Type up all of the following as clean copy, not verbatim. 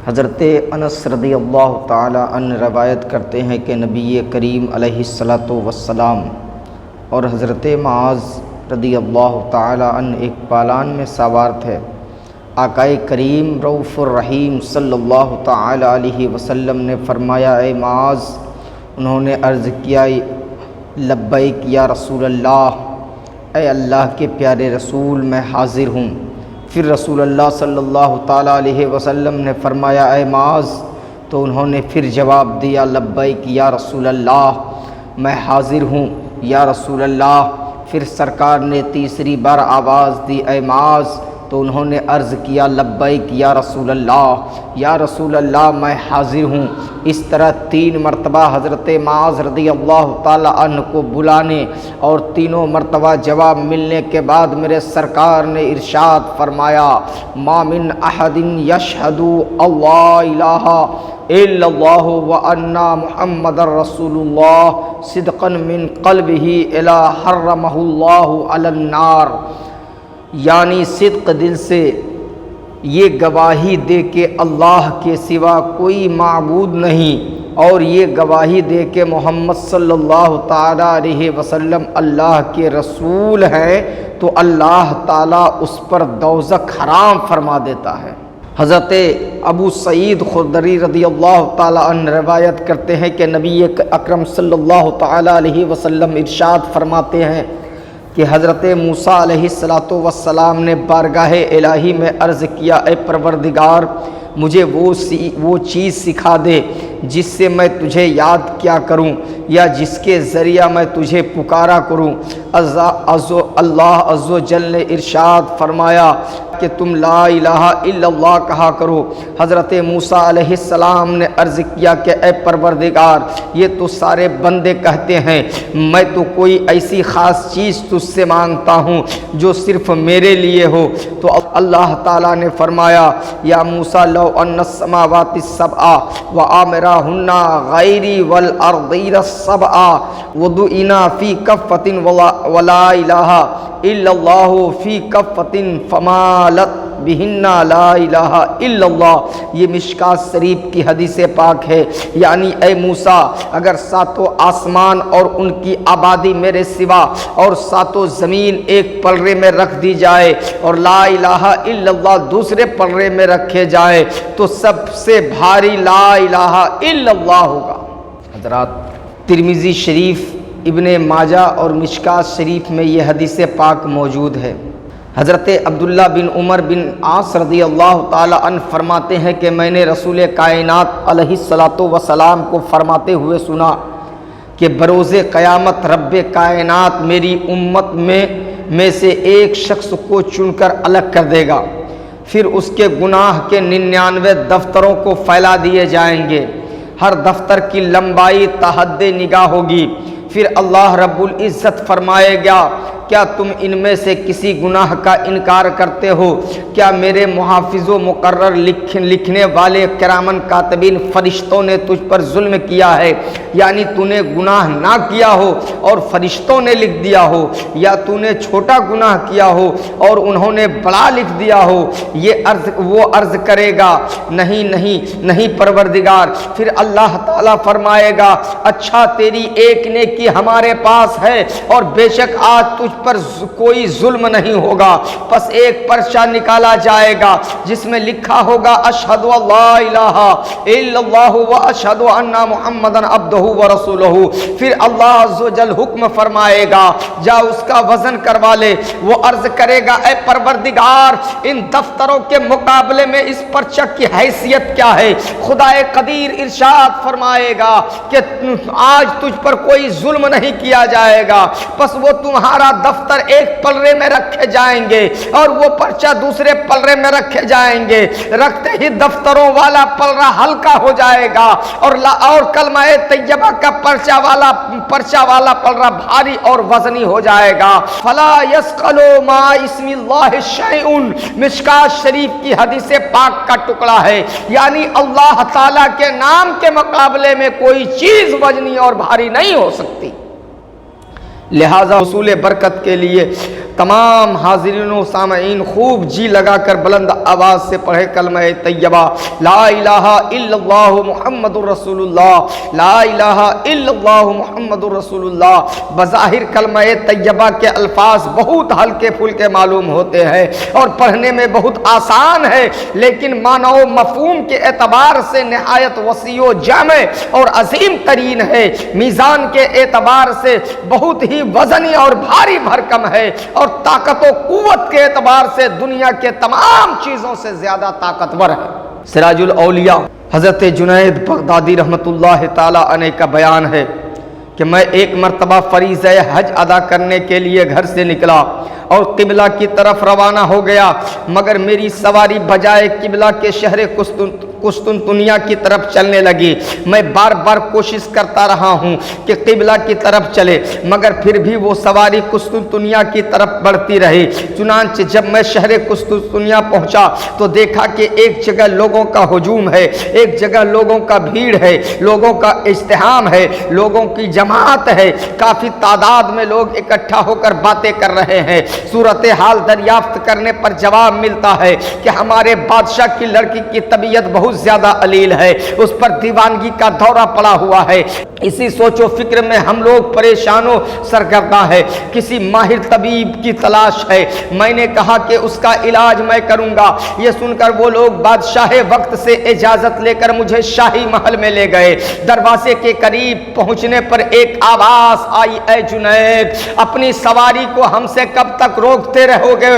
حضرت انس رضی اللہ تعالی عنہ روایت کرتے ہیں کہ نبی کریم علیہ الصلاۃ والسلام اور حضرت معاذ رضی اللہ تعالی عنہ ایک پالان میں سوار تھے۔ آقا کریم رؤوف الرحیم صلی اللہ تعالی علیہ وسلم نے فرمایا اے معاذ، انہوں نے عرض کیا لبیک یا رسول اللہ، اے اللہ کے پیارے رسول میں حاضر ہوں۔ پھر رسول اللہ صلی اللہ تعالی علیہ وسلم نے فرمایا اے معاذ، تو انہوں نے پھر جواب دیا لبیک یا رسول اللہ، میں حاضر ہوں یا رسول اللہ۔ پھر سرکار نے تیسری بار آواز دی اے معاذ، تو انہوں نے عرض کیا لبیک یا رسول اللہ میں حاضر ہوں۔ اس طرح 3 مرتبہ حضرت معاذ رضی اللہ تعالی عنہ کو بلانے اور تینوں مرتبہ جواب ملنے کے بعد میرے سرکار نے ارشاد فرمایا ما من احد یشہد اللہ الہ الا اللہ وان محمد رسول اللہ صدقا من قلبہ الا حرمہ اللہ علی النار، یعنی صدق دل سے یہ گواہی دے کہ اللہ کے سوا کوئی معبود نہیں، اور یہ گواہی دے کہ محمد صلی اللہ تعالی علیہ وسلم اللہ کے رسول ہیں، تو اللہ تعالیٰ اس پر دوزخ حرام فرما دیتا ہے۔ حضرت ابو سعید خدری رضی اللہ تعالی عنہ روایت کرتے ہیں کہ نبی اکرم صلی اللہ تعالی علیہ وسلم ارشاد فرماتے ہیں کہ حضرت موسیٰ علیہ السلام نے بارگاہ الہی میں عرض کیا اے پروردگار، مجھے وہ چیز سکھا دے جس سے میں تجھے یاد کیا کروں یا جس کے ذریعہ میں تجھے پکارا کروں۔ اللہ عز و جل نے ارشاد فرمایا کہ تم لا الہ الا اللہ کہا کرو۔ حضرت موسیٰ علیہ السلام نے عرض کیا کہ اے پروردگار، یہ تو سارے بندے کہتے ہیں، میں تو کوئی ایسی خاص چیز تجھ سے مانگتا ہوں جو صرف میرے لیے ہو۔ تو اللہ تعالیٰ نے فرمایا یا موسیٰ لو ان السماوات السبع وآمرہن غیری والارضین السبع ودعنا فی کفۃ ولا الہ الا اللہ فی کفۃ فمالت بہن لا الہ الا اللہ۔ یہ مشکوٰۃ شریف کی حدیث پاک ہے، یعنی اے موسیٰ، اگر 7 آسمان اور ان کی آبادی میرے سوا اور 7 زمین ایک پلڑے میں رکھ دی جائے اور لا الہ الا اللہ دوسرے پلڑے میں رکھے جائے تو سب سے بھاری لا الہ الا اللہ ہوگا۔ حضرات، ترمذی شریف، ابن ماجہ اور مشکوٰۃ شریف میں یہ حدیث پاک موجود ہے۔ حضرت عبداللہ بن عمر بن عاص رضی اللہ تعالی عنہ فرماتے ہیں کہ میں نے رسول کائنات علیہ الصلاۃ والسلام کو فرماتے ہوئے سنا کہ بروز قیامت رب کائنات میری امت میں سے ایک شخص کو چن کر الگ کر دے گا، پھر اس کے گناہ کے 99 دفتروں کو پھیلا دیے جائیں گے، ہر دفتر کی لمبائی تا حد نگاہ ہوگی۔ پھر اللہ رب العزت فرمائے گا کیا تم ان میں سے کسی گناہ کا انکار کرتے ہو؟ کیا میرے محافظ و مقرر لکھنے والے کرامن کاتبین فرشتوں نے تجھ پر ظلم کیا ہے؟ یعنی تو نے گناہ نہ کیا ہو اور فرشتوں نے لکھ دیا ہو، یا تو نے چھوٹا گناہ کیا ہو اور انہوں نے بڑا لکھ دیا ہو؟ وہ عرض کرے گا نہیں پروردگار۔ پھر اللہ تعالیٰ فرمائے گا اچھا تیری ایک نیکی ہمارے پاس ہے اور بے شک آج تجھ پر کوئی ظلم نہیں ہوگا۔ پس ایک پرچہ نکالا جائے گا جس میں لکھا ہوگا اشہد ان لا الہ الا اللہ و اشہد ان محمدن عبدہ و رسولہ۔ پھر اللہ عز و جل حکم فرمائے گا جا اس کا وزن کروا لے۔ وہ عرض کرے گا اے پروردگار، ان دفتروں کے مقابلے میں اس پرچہ کی حیثیت کیا ہے؟ خدا قدیر ارشاد فرمائے گا کہ آج تجھ پر کوئی ظلم نہیں کیا جائے گا۔ پس وہ تمہارا دفتر ایک پلڑے میں رکھے جائیں گے اور وہ پرچہ دوسرے پلڑے میں رکھے جائیں گے، رکھتے ہی دفتروں والا پلڑا ہلکا ہو جائے گا اور کلمہ طیبہ کا پرچہ والا پلڑا بھاری اور وزنی ہو جائے گا۔ فلا یثقل ما اسم اللہ شیء، مشکوٰۃ شریف کی حدیث پاک کا ٹکڑا ہے، یعنی اللہ تعالیٰ کے نام کے مقابلے میں کوئی چیز وزنی اور بھاری نہیں ہو سکتی۔ لہذا حصول برکت کے لیے تمام حاضرین و سامعین خوب جی لگا کر بلند آواز سے پڑھے کلمہ طیبہ لا الہ الا اللہ محمد الرسول اللہ، لا الہ الا اللہ محمد الرسول اللہ۔ بظاہر کلمہ طیبہ کے الفاظ بہت ہلکے پھلکے معلوم ہوتے ہیں اور پڑھنے میں بہت آسان ہے، لیکن معنی و مفہوم کے اعتبار سے نہایت وسیع و جامع اور عظیم ترین ہے، میزان کے اعتبار سے بہت ہی وزنی اور بھاری بھرکم ہے، اور طاقت و قوت کے اعتبار سے دنیا کے تمام چیزوں سے زیادہ طاقتور ہے۔ سراج الاولیاء حضرت جنید بغدادی رحمت اللہ تعالی علیہ کا بیان ہے کہ میں ایک مرتبہ فریضہ حج ادا کرنے کے لیے گھر سے نکلا اور قبلہ کی طرف روانہ ہو گیا، مگر میری سواری بجائے قبلہ کے شہر قسطنطنیہ کی طرف چلنے لگی۔ میں بار بار کوشش کرتا رہا ہوں کہ قبلہ کی طرف چلے، مگر پھر بھی وہ سواری قسطنطنیہ کی طرف بڑھتی رہی۔ چنانچہ جب میں شہر قسطنطنیہ پہنچا تو دیکھا کہ ایک جگہ لوگوں کا ہجوم ہے، ایک جگہ لوگوں کا بھیڑ ہے، لوگوں کا ازدحام ہے، لوگوں کی جماعت ہے، کافی تعداد میں لوگ اکٹھا ہو کر باتیں کر رہے ہیں۔ صورتحال دریافت کرنے پر جواب ملتا ہے کہ ہمارے بادشاہ کی لڑکی کی طبیعت بہت زیادہ علیل ہے، اس پر دیوانگی کا دورہ پڑا ہوا ہے۔ اسی سوچ و فکر میں ہم لوگ پریشان و سرگرداں ہیں، کسی ماہر طبیب کی تلاش ہے۔ میں نے کہا کہ اس کا علاج میں کروں گا۔ یہ سن کر وہ لوگ بادشاہ وقت سے اجازت لے کر مجھے شاہی محل میں لے گئے۔ دروازے کے قریب پہنچنے پر ایک آواز آئی، اے جنید، اپنی سواری کو ہم سے کب تک روکتے رہو گے،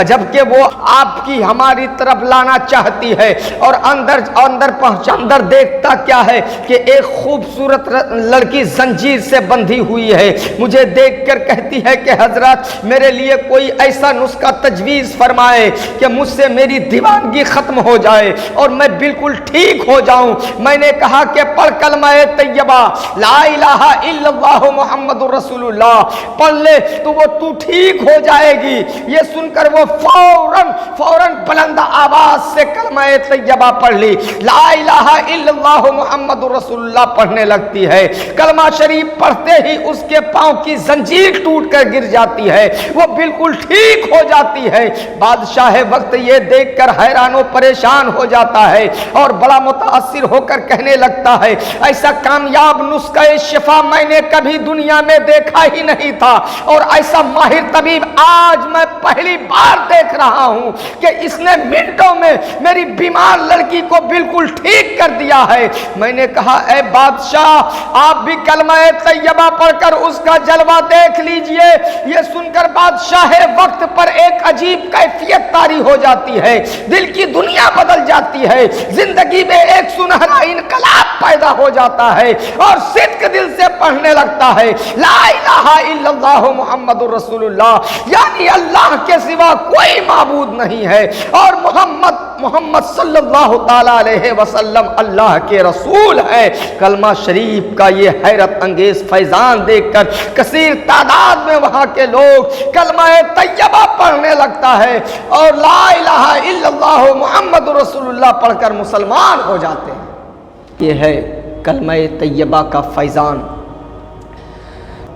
جبکہ وہ آپ کی ہماری طرف لانا چاہتی ہے؟ اور اندر دیکھتا کیا ہے کہ ایک خوبصورت لڑکی زنجیر سے بندھی ہوئی ہے۔ مجھے دیکھ کر کہتی ہے کہ حضرت میرے لیے کوئی ایسا نسخہ تجویز فرمائے کہ مجھ سے میری دیوانگی ختم ہو جائے اور میں بالکل ٹھیک ہو جاؤں۔ میں نے کہا کہ پڑھ کلمہ طیبہ لا الہ الا اللہ محمد الرسول اللہ، پڑھ لے تو ٹھیک ہو جائے گی۔ یہ سن کر وہ فوراً بلند آواز سے کلمہ طیبہ پڑھ لی، لا الہ الا اللہ محمد الرسول اللہ پڑھنے لگتی ہے۔ کلمہ شریف پڑھتے ہی اس کے پاؤں کی زنجیر ٹوٹ کر گر جاتی ہے، وہ بالکل ٹھیک ہو جاتی ہے۔ بادشاہ وقت یہ دیکھ کر حیران و پریشان ہو جاتا ہے اور بڑا متاثر ہو کر کہنے لگتا ہے، ایسا کامیاب نسخہ شفا میں نے کبھی دنیا میں دیکھا ہی نہیں تھا، اور ایسا ماہر طبیب آج میں پہلی بار دیکھ رہا ہوں کہ اس نے منٹوں میں میری بیمار لڑکی کو بالکل ٹھیک کر دیا ہے۔ میں نے کہا، اے بادشاہ، آپ بھی کلمہ طیبہ پڑھ کر اس کا جلوہ دیکھ لیجئے۔ یہ سن کر بادشاہ وقت پر ایک عجیب کیفیت طاری ہو جاتی ہے، دل کی دنیا بدل جاتی ہے، زندگی میں ایک سنہرا انقلاب پیدا ہو جاتا ہے اور صدق دل سے پڑھنے لگتا ہے، لا الہ الا اللہ محمد الرسول اللہ، یعنی اللہ کے سوا کوئی معبود نہیں ہے، اور محمد صلی اللہ تعالی علیہ وسلم اللہ کے رسول ہے۔ کلمہ شریف کا یہ حیرت انگیز فیضان دیکھ کر کثیر تعداد میں وہاں کے لوگ کلمہ طیبہ پڑھنے لگتا ہے اور لا الہ الا اللہ محمد رسول اللہ پڑھ کر مسلمان ہو جاتے ہیں۔ یہ ہے کلمہ طیبہ کا فیضان۔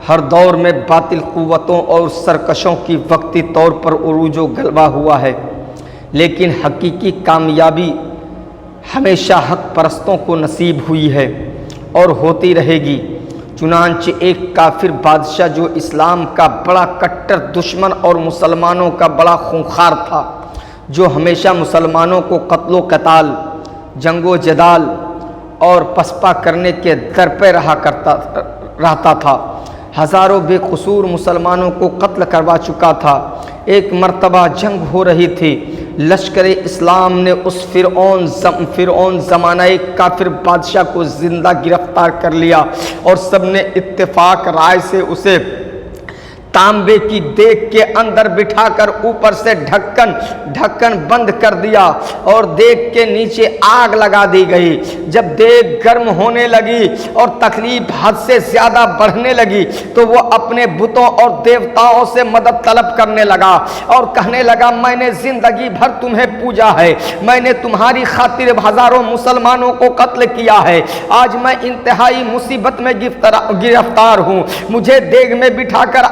ہر دور میں باطل قوتوں اور سرکشوں کی وقتی طور پر عروج و غلبہ ہوا ہے، لیکن حقیقی کامیابی ہمیشہ حق پرستوں کو نصیب ہوئی ہے اور ہوتی رہے گی۔ چنانچہ ایک کافر بادشاہ جو اسلام کا بڑا کٹر دشمن اور مسلمانوں کا بڑا خونخوار تھا، جو ہمیشہ مسلمانوں کو قتل و قتال، جنگ و جدال اور پسپا کرنے کے در پہ رہتا تھا، ہزاروں بے قصور مسلمانوں کو قتل کروا چکا تھا۔ ایک مرتبہ جنگ ہو رہی تھی، لشکر اسلام نے اس فرعون زمانہ کافر بادشاہ کو زندہ گرفتار کر لیا اور سب نے اتفاق رائے سے اسے تانبے کی دیگ کے اندر بٹھا کر اوپر سے ڈھکن بند کر دیا اور دیگ کے نیچے آگ لگا دی گئی۔ جب دیگ گرم ہونے لگی اور تکلیف حد سے زیادہ بڑھنے لگی تو وہ اپنے بتوں اور دیوتاؤں سے مدد طلب کرنے لگا اور کہنے لگا، میں نے زندگی بھر تمہیں پوجا ہے، میں نے تمہاری خاطر ہزاروں مسلمانوں کو قتل کیا ہے، آج میں انتہائی مصیبت میں گرفتار ہوں، مجھے دیگ میں بٹھا کر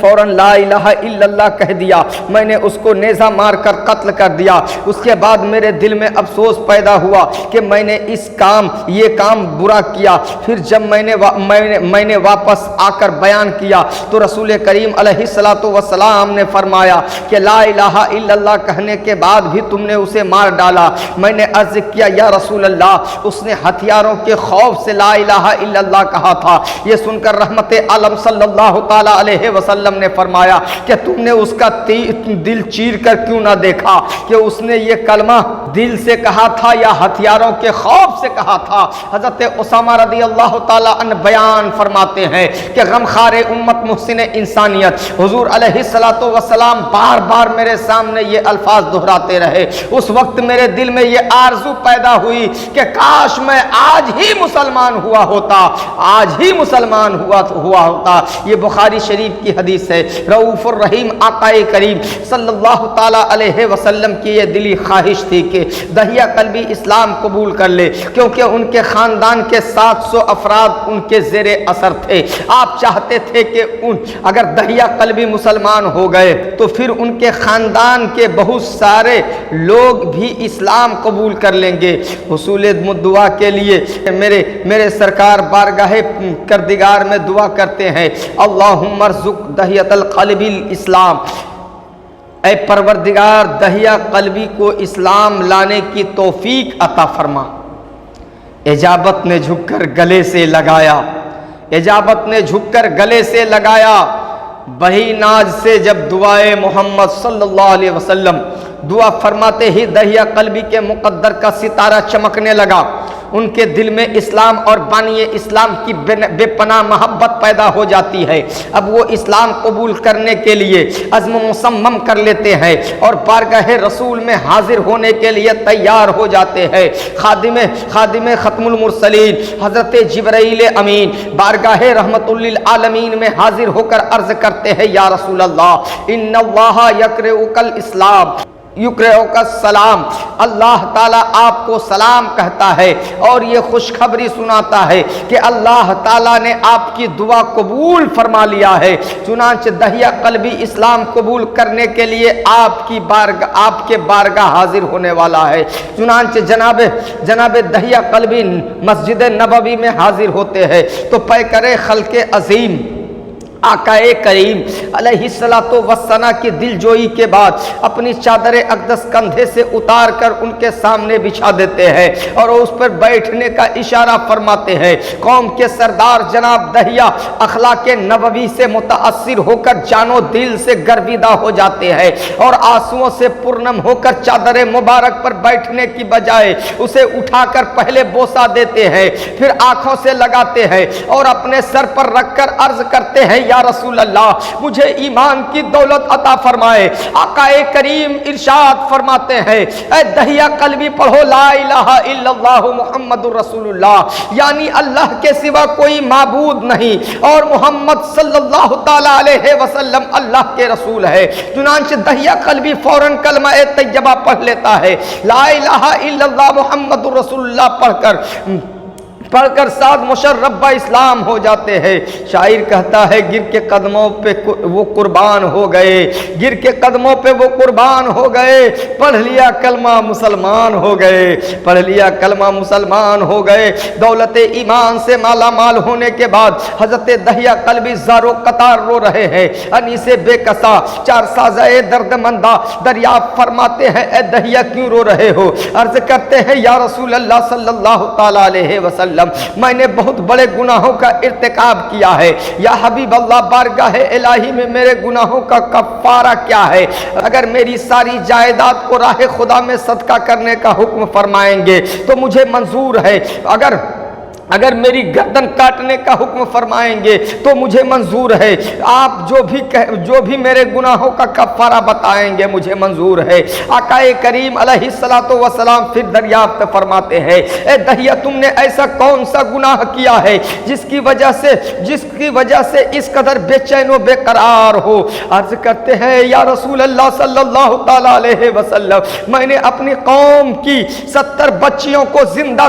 فوراً لا الہ الا اللہ کہہ دیا، میں نے اس کو نیزہ مار کر قتل کر دیا۔ اس کے بعد میرے دل میں افسوس پیدا ہوا کہ میں نے یہ کام برا کیا۔ پھر جب میں نے واپس آ کر بیان کیا تو رسول کریم علیہ الصلوۃ والسلام نے فرمایا کہ لا الہ الا اللہ کہنے کے بعد بھی تم نے اسے مار ڈالا۔ میں نے عرض کیا یا رسول اللہ، اس نے ہتھیاروں کے خوف سے لا الہ الا اللہ کہا تھا۔ یہ سن کر رحمت عالم صلی اللہ تعالی علیہ وسلم نے فرمایا کہ تم نے اس کا دل چیر کر کیوں نہ دیکھا کہ اس نے یہ کلمہ دل سے کہا تھا یا ہتھیاروں کے خوف سے کہا تھا۔ حضرت اسامہ رضی اللہ تعالی عنہ بیان فرماتے ہیں کہ غمخوار امت محسن انسانیت حضور علیہ الصلوۃ والسلام بار بار میرے سامنے یہ الفاظ دہراتے رہے۔ اس وقت میرے دل میں یہ آرزو پیدا ہوئی کہ کاش میں آج ہی مسلمان ہوا ہوتا، آج ہی مسلمان ہوا ہوتا۔ یہ بخاری شریف کی حدیث ہے۔ رؤوف الرحیم آقا کریم صلی اللہ تعالی علیہ وسلم کی یہ دلی خواہش تھی کہ دہیہ قلبی اسلام قبول کر لے، کیونکہ ان کے خاندان کے 700 افراد ان کے زیر اثر تھے۔ آپ چاہتے تھے کہ اگر دہیہ قلبی مسلمان ہو گئے تو پھر ان کے خاندان کے بہت سارے لوگ بھی اسلام قبول کر لیں گے۔ حصول دعا کے لیے میرے سرکار بارگاہ کردگار میں دعا کرتے ہیں، اللہم ارزق دہیۃ القلب الاسلام، اے پروردگار دہیہ قلبی کو اسلام لانے کی توفیق عطا فرما۔ اجابت نے جھک کر گلے سے لگایا، اجابت نے جھک کر گلے سے لگایا۔ بہی ناز سے جب دعائے محمد صلی اللہ علیہ وسلم دعا فرماتے ہی دہیہ قلبی کے مقدر کا ستارہ چمکنے لگا۔ ان کے دل میں اسلام اور بانی اسلام کی بے پناہ محبت پیدا ہو جاتی ہے۔ اب وہ اسلام قبول کرنے کے لیے عزم مصمم کر لیتے ہیں اور بارگاہ رسول میں حاضر ہونے کے لیے تیار ہو جاتے ہیں۔ خادم ختم المرسلین حضرت جبرائیل امین بارگاہ رحمت للعالمین میں حاضر ہو کر عرض کرتے ہیں، یا رسول اللہ ان اللہ یقرؤک الاسلام یقرؤک السلام، اللہ تعالیٰ آپ کو سلام کہتا ہے اور یہ خوشخبری سناتا ہے کہ اللہ تعالیٰ نے آپ کی دعا قبول فرما لیا ہے۔ چنانچہ دہیہ قلبی اسلام قبول کرنے کے لیے آپ کے بارگاہ حاضر ہونے والا ہے۔ چنانچہ جناب دہیہ قلبی مسجد نبوی میں حاضر ہوتے ہیں تو پیکر خلق عظیم آقا کریم علیہ الصلوۃ والسلام کی دل جوئی کے بعد اپنی چادر اقدس کندھے سے اتار کر ان کے سامنے بچھا دیتے ہیں اور اس پر بیٹھنے کا اشارہ فرماتے ہیں۔ قوم کے سردار جناب دہیہ اخلاق نبوی سے متاثر ہو کر جانو دل سے گرویدہ ہو جاتے ہیں اور آنسوؤں سے پرنم ہو کر چادر مبارک پر بیٹھنے کی بجائے اسے اٹھا کر پہلے بوسہ دیتے ہیں، پھر آنکھوں سے لگاتے ہیں اور اپنے سر پر رکھ کر عرض کرتے ہیں، یا رسول اللہ مجھے ایمان کی دولت عطا فرمائے۔ آقا کریم ارشاد فرماتے ہیں، اے دہیہ قلبی پڑھو لا الہ الا اللہ محمد رسول اللہ، یعنی اللہ کے سوا کوئی معبود نہیں اور محمد صلی اللہ تعالی علیہ وسلم اللہ کے رسول ہے۔ چنانچہ دہیہ قلبی فوراً کلمہ طیبہ پڑھ لیتا ہے، لا الہ الا اللہ محمد رسول اللہ پڑھ کر ساتھ مشرب اسلام ہو جاتے ہیں۔ شاعر کہتا ہے، گر کے قدموں پہ وہ قربان ہو گئے، گر کے قدموں پہ وہ قربان ہو گئے، پڑھ لیا کلمہ مسلمان ہو گئے، پڑھ لیا کلمہ مسلمان ہو گئے۔ دولت ایمان سے مالا مال ہونے کے بعد حضرت دہیہ قلبی زارو قطار رو رہے ہیں، انی سے بے کسا چار سازہ درد مندہ دریافت فرماتے ہیں، اے دہیہ کیوں رو رہے ہو؟ عرض کرتے ہیں، یا رسول اللہ صلی اللہ تعالی علیہ وسلم میں نے بہت بڑے گناہوں کا ارتکاب کیا ہے، یا حبیب اللہ بارگاہ الہی میں میرے گناہوں کا کفارہ کیا ہے؟ اگر میری ساری جائیداد کو راہ خدا میں صدقہ کرنے کا حکم فرمائیں گے تو مجھے منظور ہے، اگر میری گردن کاٹنے کا حکم فرمائیں گے تو مجھے منظور ہے، آپ جو بھی میرے گناہوں کا کفارہ بتائیں گے مجھے منظور ہے۔ آقا کریم علیہ الصلوۃ والسلام پھر دریافت فرماتے ہیں، اے دہیہ تم نے ایسا کون سا گناہ کیا ہے جس کی وجہ سے اس قدر بے چین و بے قرار ہو؟ عرض کرتے ہیں، یا رسول اللہ صلی اللہ تعالی علیہ وسلم میں نے اپنی قوم کی 70 بچیوں کو زندہ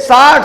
60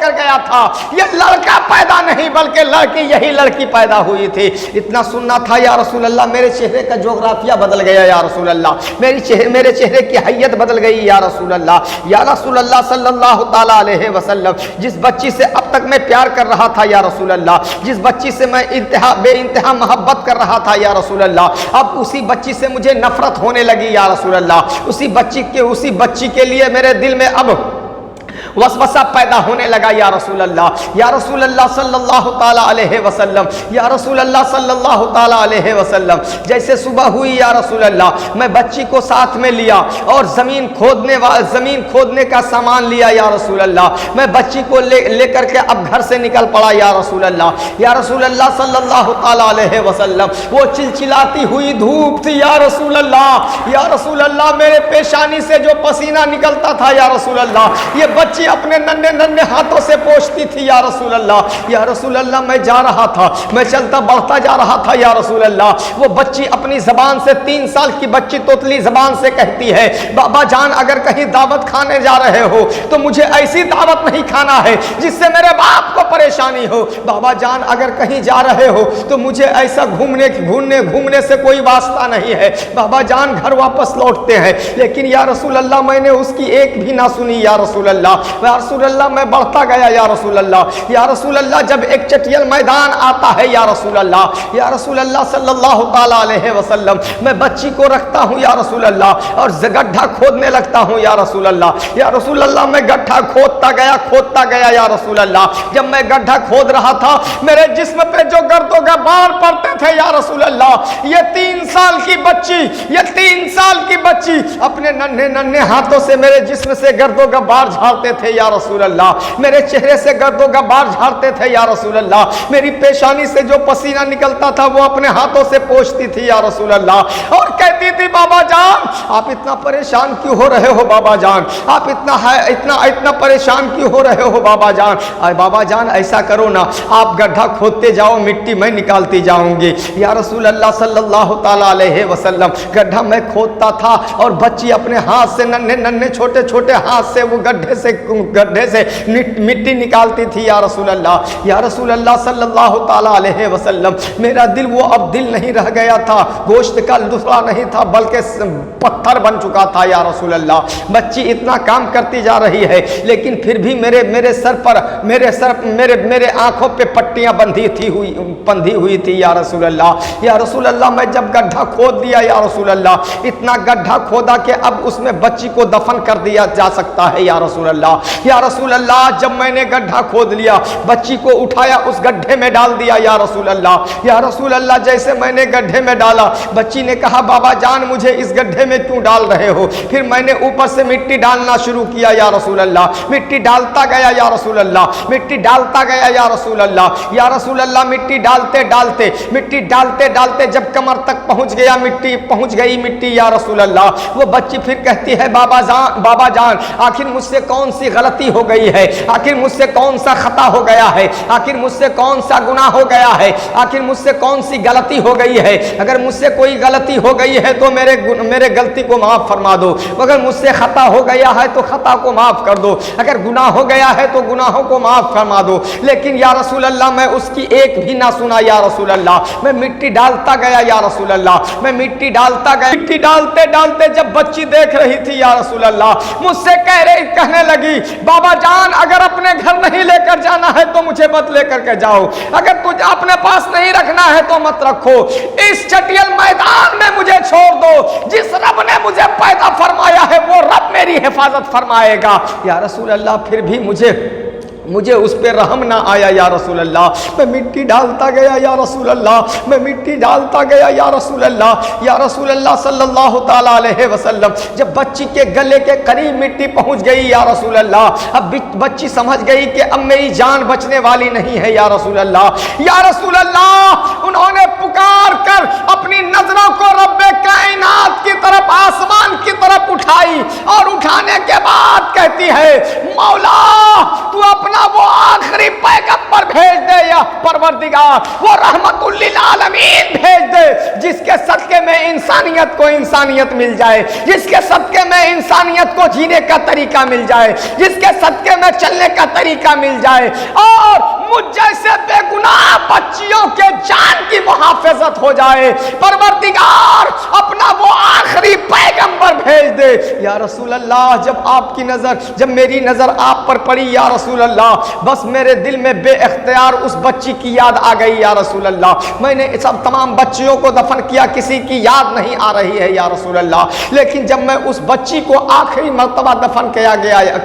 کر گیا تھا، یہ لڑکا پیدا نہیں بلکہ لڑکی، یہی لڑکی پیدا ہوئی تھی۔ اتنا سننا تھا یا رسول اللہ، میرے چہرے کا جغرافیہ بدل گیا یا رسول اللہ، میرے چہرے کی حیت بدل گئی یا رسول اللہ۔ یا رسول اللہ صلی اللہ تعالیٰ علیہ وسلم، جس بچی سے اب تک میں پیار کر رہا تھا یا رسول اللہ، جس بچی سے میں بے انتہا محبت کر رہا تھا یا رسول اللہ، اب اسی بچی سے مجھے نفرت ہونے لگی یا رسول اللہ۔ اسی بچی کے لیے میرے دل میں اب وسوسہ پیدا ہونے لگا یا رسول اللہ۔ یا رسول اللہ صلی اللہ تعالیٰ علیہ وسلم، یا رسول اللہ صلی اللہ تعالیٰ علیہ وسلم، جیسے صبح ہوئی یا رسول اللہ، میں بچی کو ساتھ میں لیا اور زمین کھودنے کا سامان لیا یا رسول اللہ، میں بچی کو لے کر کے اب گھر سے نکل پڑا یا رسول اللہ۔ یا رسول اللہ صلی اللہ تعالیٰ علیہ وسلم، وہ چلچلاتی ہوئی دھوپ تھی یا رسول اللہ، یا رسول اللہ، میرے پیشانی سے جو پسینہ نکلتا تھا یا رسول اللہ، یہ بچی اپنے ننھے ننھے ہاتھوں سے پوچھتی تھی یا رسول اللہ۔ یا رسول اللہ، میں جا رہا تھا، میں چلتا بڑھتا جا رہا تھا یا رسول اللہ، وہ بچی اپنی زبان سے، 3 سال کی بچی توتلی زبان سے کہتی ہے، بابا جان اگر کہیں دعوت کھانے جا رہے ہو تو مجھے ایسی دعوت نہیں کھانا ہے جس سے میرے باپ کو پریشانی ہو، بابا جان اگر کہیں جا رہے ہو تو مجھے ایسا گھومنے سے کوئی واسطہ نہیں ہے، بابا جان گھر واپس لوٹتے ہیں۔ لیکن یا رسول اللہ، میں نے اس کی ایک بھی نہ سنی یا رسول اللہ۔ یا رسول اللہ، میں بڑھتا گیا یا رسول اللہ۔ یا رسول اللہ، جب ایک چٹیل میدان آتا ہے یا رسول اللہ، یا رسول اللہ صلی اللہ تعالیٰ علیہ وسلم، میں بچی کو رکھتا ہوں یا رسول اللہ اور گڈھا کھودنے لگتا ہوں یا رسول اللہ۔ یا رسول اللہ، میں گڈھا کھودتا گیا یا رسول اللہ۔ جب میں گڈھا کھود رہا تھا، میرے جسم پہ جو گرد و غبار پڑتے تھے یا رسول اللہ، یہ 3 سال کی بچی اپنے ننھے ہاتھوں سے میرے جسم سے گرد و غبار جھاڑتے تھے یا رسول اللہ، میرے چہرے سے گرد و غبار جھاڑتے تھے یا رسول اللہ، میری پیشانی سے جو پسینہ نکلتا تھا وہ اپنے ہاتھوں سے پوچھتی تھی یا رسول اللہ، اور کہتی تھی، بابا جان آپ اتنا پریشان کیوں ہو رہے ہو، بابا جان آپ اتنا پریشان کیوں ہو رہے ہو، بابا جان بابا جان ایسا کرو نا، آپ گڈھا کھودتے جاؤ، مٹی میں نکالتی جاؤں گی۔ یا رسول اللہ صلی اللہ تعالیٰ علیہ وسلم، گڈھا میں کھودتا تھا اور بچی اپنے ہاتھ سے، ننھے چھوٹے ہاتھ سے وہ گڈھے سے مٹی نکالتی تھی یا رسول اللہ۔ یا رسول اللہ صلی اللہ تعالیٰ علیہ وسلم، میرا دل وہ اب دل نہیں رہ گیا تھا، گوشت کا ٹکڑا نہیں تھا بلکہ پتھر بن چکا تھا یا رسول اللہ۔ بچی اتنا کام کرتی جا رہی ہے لیکن پھر بھی میرے آنکھوں پہ پٹیاں بندھی ہوئی تھی یا رسول اللہ۔ یا رسول اللہ، میں جب گڈھا کھود دیا یا رسول اللہ، اتنا گڈھا کھودا کہ اب اس میں بچی کو دفن کر دیا جا سکتا ہے یا رسول اللہ۔ یا رسول اللہ، جب میں نے گڈھا کھود لیا، بچی کو اٹھایا، اس گڈھے میں ڈال دیا یا رسول اللہ۔ یا رسول اللہ، جیسے میں نے گڈھے میں ڈالا، بچی نے کہا، بابا جان مجھے اس گڈھے میں کیوں ڈال رہے ہو؟ پھر میں نے اوپر سے مٹی ڈالنا شروع کیا یا رسول اللہ، مٹی ڈالتا گیا یا رسول اللہ، مٹی ڈالتا گیا یا رسول اللہ۔ یا رسول اللہ، مٹی ڈالتے ڈالتے جب کمر تک پہنچ گئی مٹی یا رسول اللہ، وہ بچی پھر کہتی ہے، بابا جان آخر مجھ سے کون سی غلطی ہو گئی ہے، آخر مجھ سے کون سا خطا ہو گیا ہے، آخر مجھ سے کون سا گناہ ہو گیا ہے، آخر مجھ سے کون سی غلطی ہو گئی ہے؟ اگر مجھ سے کوئی غلطی ہو گئی ہے تو میرے غلطی کو معاف فرما دو، اگر مجھ سے خطا ہو گیا ہے تو خطا کو معاف کر دو، اگر گناہ ہو گیا ہے تو گناہوں کو معاف فرما دو۔ لیکن یا رسول اللہ، میں اس کی ایک بھی نہ سنا یا رسول اللہ، میں مٹی ڈالتا گیا یا رسول اللہ، میں مٹی ڈالتا گیا۔ مٹی ڈالتے جب بچی دیکھ رہی تھی یا رسول اللہ، مجھ سے کہنے لگی، بابا جان اگر اپنے گھر نہیں لے کر جانا ہے تو مجھے مت لے کر کے جاؤ، اگر تجھے اپنے پاس نہیں رکھنا ہے تو مت رکھو، اس چٹیل میدان میں مجھے چھوڑ دو، جس رب نے مجھے پیدا فرمایا ہے وہ رب میری حفاظت فرمائے گا۔ یا رسول اللہ، پھر بھی مجھے اس پہ رحم نہ آیا یا رسول اللہ، میں مٹی ڈالتا گیا یا رسول اللہ، میں مٹی ڈالتا گیا یا رسول اللہ۔ یا رسول اللہ صلی اللہ تعالیٰ علیہ وسلم، جب بچی کے گلے کے قریب مٹی پہنچ گئی یا رسول اللہ، اب بچی سمجھ گئی کہ اب میری جان بچنے والی نہیں ہے یا رسول اللہ۔ یا رسول اللہ، انہوں نے پکار کر اپنی نظروں کو رب کائنات کی طرف، آسمان کی طرف اٹھائی، اور اٹھانے کے بعد کہتی ہے، مولا تو اپنا وہ آخری پیغمبر بھیج دے یا پروردگار وہ رحمت للعالمین بھیج دے، جس کے صدقے میں انسانیت کو انسانیت مل جائے، جس کے صدقے میں انسانیت کو جینے کا طریقہ مل جائے، جس کے صدقے راستے میں چلنے کا طریقہ مل جائے اور مجھ جیسے بے گناہ بچیوں کے جان کی محافظت ہو جائے۔ پروردگار اپنا وہ آخری پیغمبر بھیج دے۔ یا رسول اللہ جب میری نظر آپ پر پڑی یا رسول اللہ، بس میرے دل میں بے اختیار اس بچی کی یاد آ گئی یا رسول اللہ۔ میں نے سب تمام بچیوں کو دفن کیا، کسی کی یاد نہیں آ رہی ہے یا رسول اللہ، لیکن جب میں اس بچی کو آخری مرتبہ دفن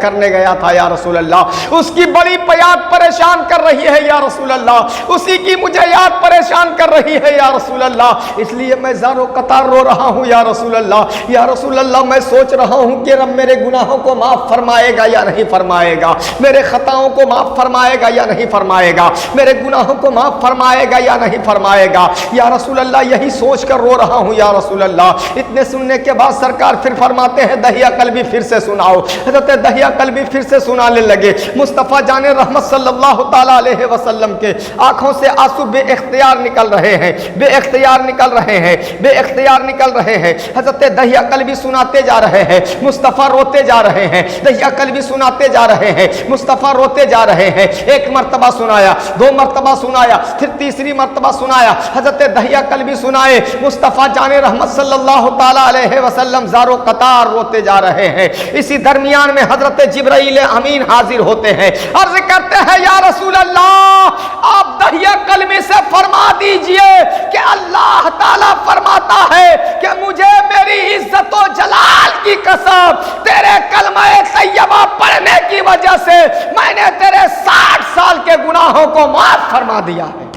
کرنے گیا تھا یا رسول اللہ، اس کی بڑی یاد پریشان کر رہی ہے یا رسول اللہ، اسی کی مجھے یاد پریشان کر رہی ہے یا رسول اللہ، اس لیے میں زارو قطار رو رہا ہوں یا رسول اللہ۔ یا رسول اللہ میں سوچ رہا ہوں کہ رب میرے گناہوں کو معاف فرمائے گا یا نہیں فرمائے گا، میرے خطاؤں کو معاف فرمائے گا یا نہیں فرمائے گا، میرے گناہوں کو معاف فرمائے گا یا نہیں فرمائے گا یا رسول اللہ، یہی سوچ کر رو رہا ہوں یا رسول اللہ۔ اتنے سننے کے بعد سرکار پھر فرماتے ہیں دہیا قلبی پھر سے سناؤ۔ حضرت دہیا قلبی پھر سے سنانے لگے۔ مصطفیٰ جان رحمت صلی اللہ تعالی علیہ وسلم کے آنکھوں سے آنسو بے اختیار نکل رہے ہیں، بے اختیار نکل رہے ہیں، بے اختیار نکل رہے ہیں۔ حضرت دہیا قلبی سناتے جا رہے ہیں، مصطفیٰ روتے جا رہے ہیں، دہیا قلبی سناتے جا رہے ہیں، مصطفیٰ روتے جا رہے ہیں۔ ایک مرتبہ سنایا، دو مرتبہ سنایا، پھر تیسری مرتبہ سنایا، حضرت دہیا قلبی سنائے، مصطفیٰ جان رحمت صلی اللہ تعالی علیہ وسلم زارو قطار روتے جا رہے ہیں۔ اسی درمیان میں حضرت جبرائیل امین حاضر ہوتے ہیں، عرض کرتے ہیں یا رسول اللہ آپ دہیا قلبی سے فرما دیجئے کہ اللہ تعالیٰ فرماتا ہے کہ مجھے میری عزت و جلال کی قسم تیرے کلمہ طیبہ پڑھنے کی وجہ سے میں نے تیرے 60 سال کے گناہوں کو معاف فرما دیا ہے۔